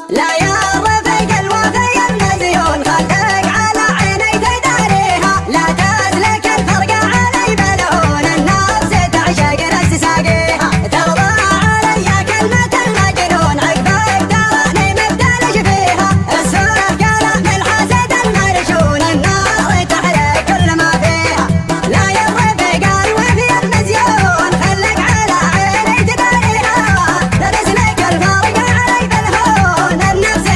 لا يا رفيق الوفي المزيون خلك على عيني تداريها، لا تسلك الفرق علي بلون النفس تعشق نفس ساقيها، ترضى علي كلمة المجنون عقبك تراني مبتلج فيها، السوره قلم الحسد المرشون النار تحرق كل ما فيها. لا يا رفيق الوفي المزيون خلك على عيني تداريها، لا تسلك الفرق علي بلون النفس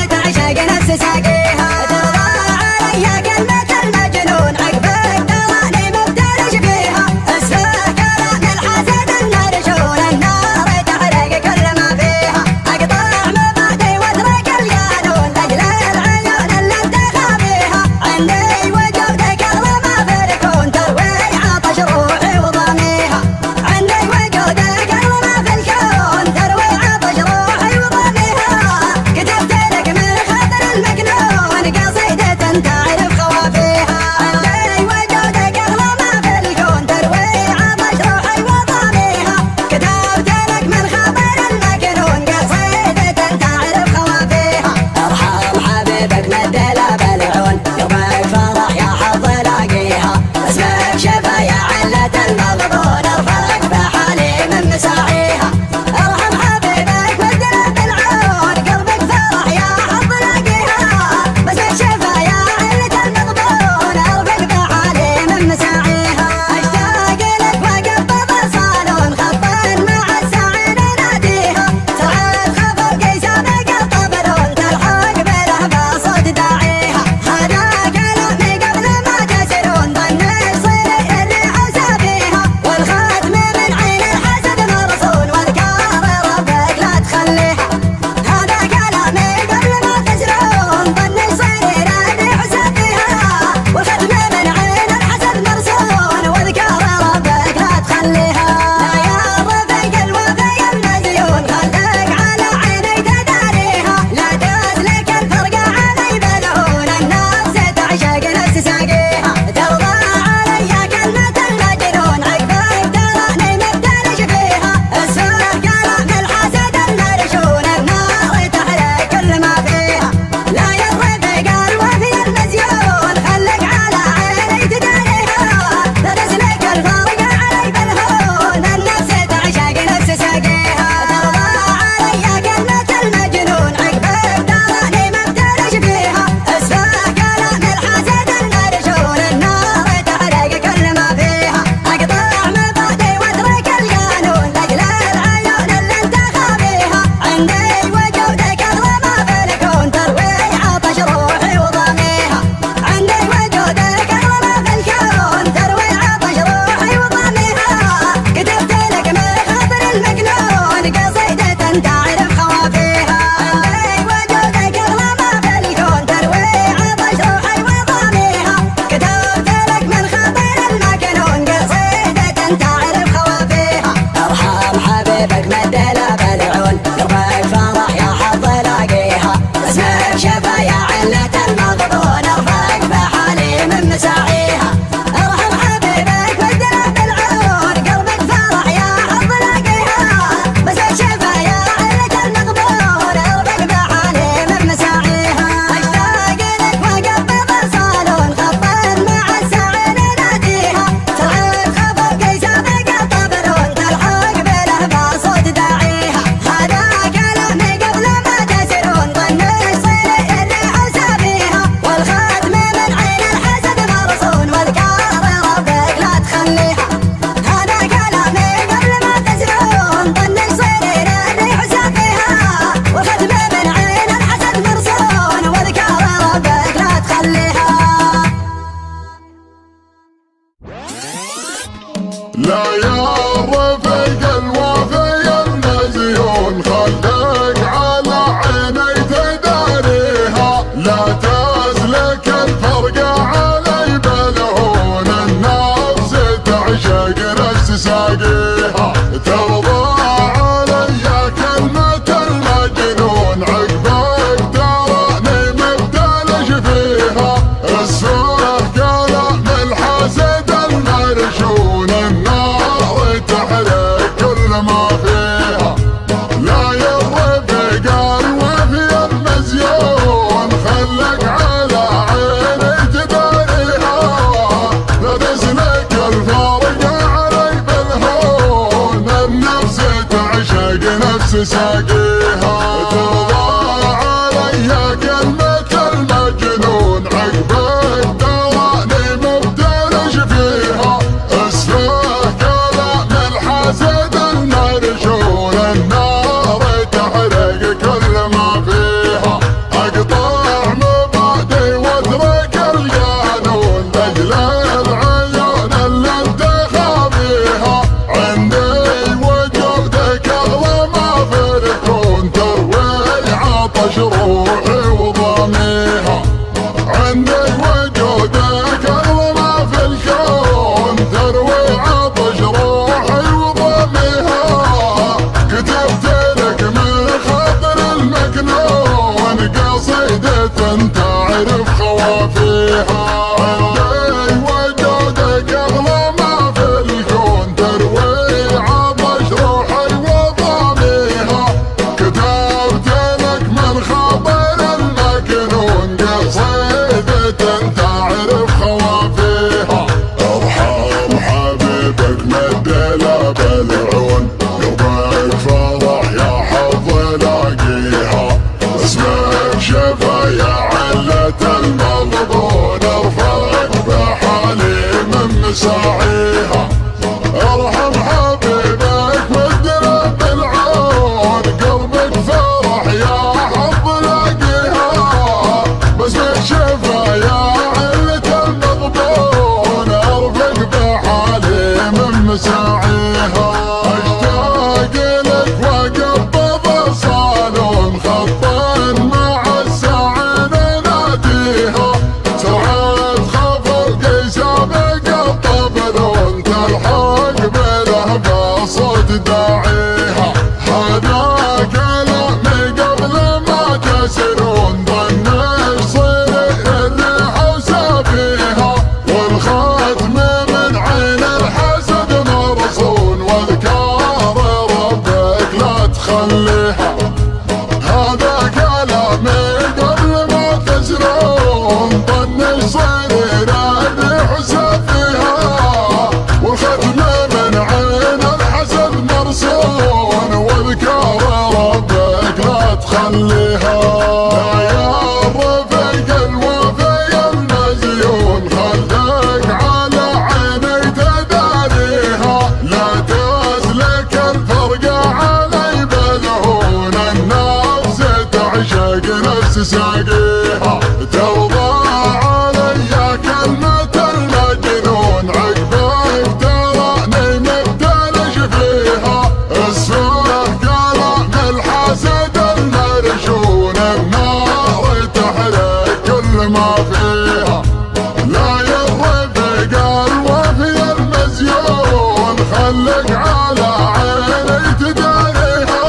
عطش روحي وضاميها. عندك وجودك أغلى ما في الكون، تروي عطش روحي وضاميها. كتبت لك من خاطر المكنون قصيدة تعرف خوافيها. عندك وجودك أغلى ما في الكون، تروي عطش روحي وضاميها. كتبت لك من خاطر المكنون قصيدة تعرف خوافيها. ارحم حبيبك مد له بالعون، قلبك فرح يا حظ لاقيها. اسمك شفا يا علة المغبون، ارفعك بحالي من مساعيها. ارحم حبيبك مد له بالعون، قلبك فرح يا حظ لاقيها. باسمك شفا يا علة المغبون، ارفق بحالي من مساعيها. اشتاق لك وقبض صالون، خطا مع الساعة ناديها. سرعة خفق سابق الطبلون، تلحق بلهبة صوت داعيها. هذا كلامي قبل ما تسرون، ظنك صير الريح وسافيها. والختم من عين الحسد مرصون، واذكار ربك لا تخليها. هذا كلامي قبل ما تسرون، ظنك صير الريح وسافيها. والختم من عين الحسد مرصون، واذكار ربك لا تخليها. يا الرفيق الوفي المزيون، خلك على عيني تداريها. لا تسلك الفرقة علي بالهون، النفس تعشق نفس ساقيها. توضع علي كلمة المجنون، عقبك تراني مبتلش فيها. اسفه كلام الحسد المرشون، النار تحرق كل ما فيها. لا يا الرفيق الوفي المزيون، خلك على عيني تداريها.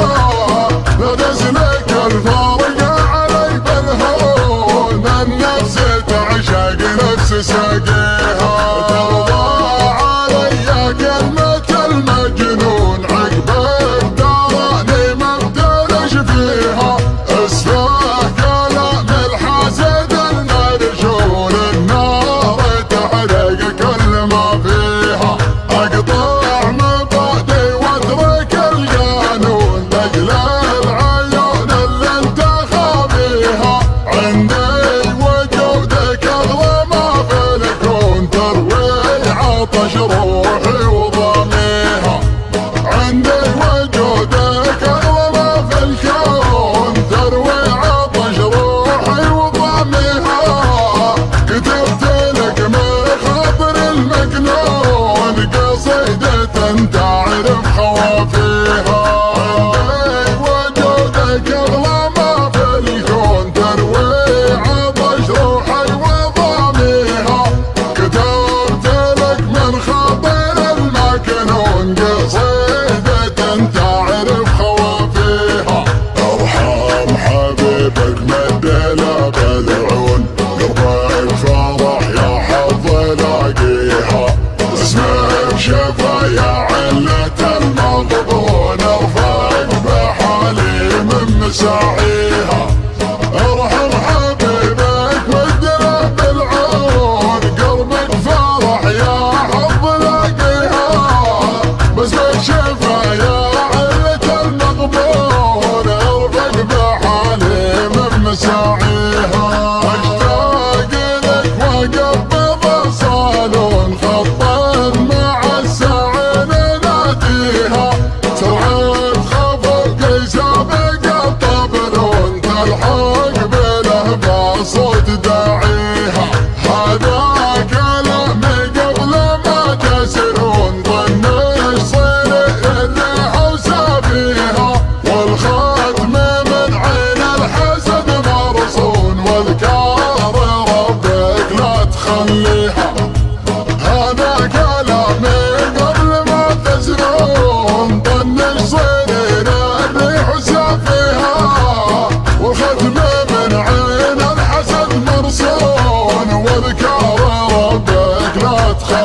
لا تسلك الفرقة علي بالهون، النفس تعشق نفس ساقيها. ترضى علي كلمة المجنون، عقبك تراني مبتلش فيها. اسفه كلام الحاسد المرشون، النار تحرق كل ما فيها. اقطع مبادئ واترك القانون، لاجل العيون اللي انت خابيها. عندي وجودك اغلى ما في الكون،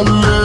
اللي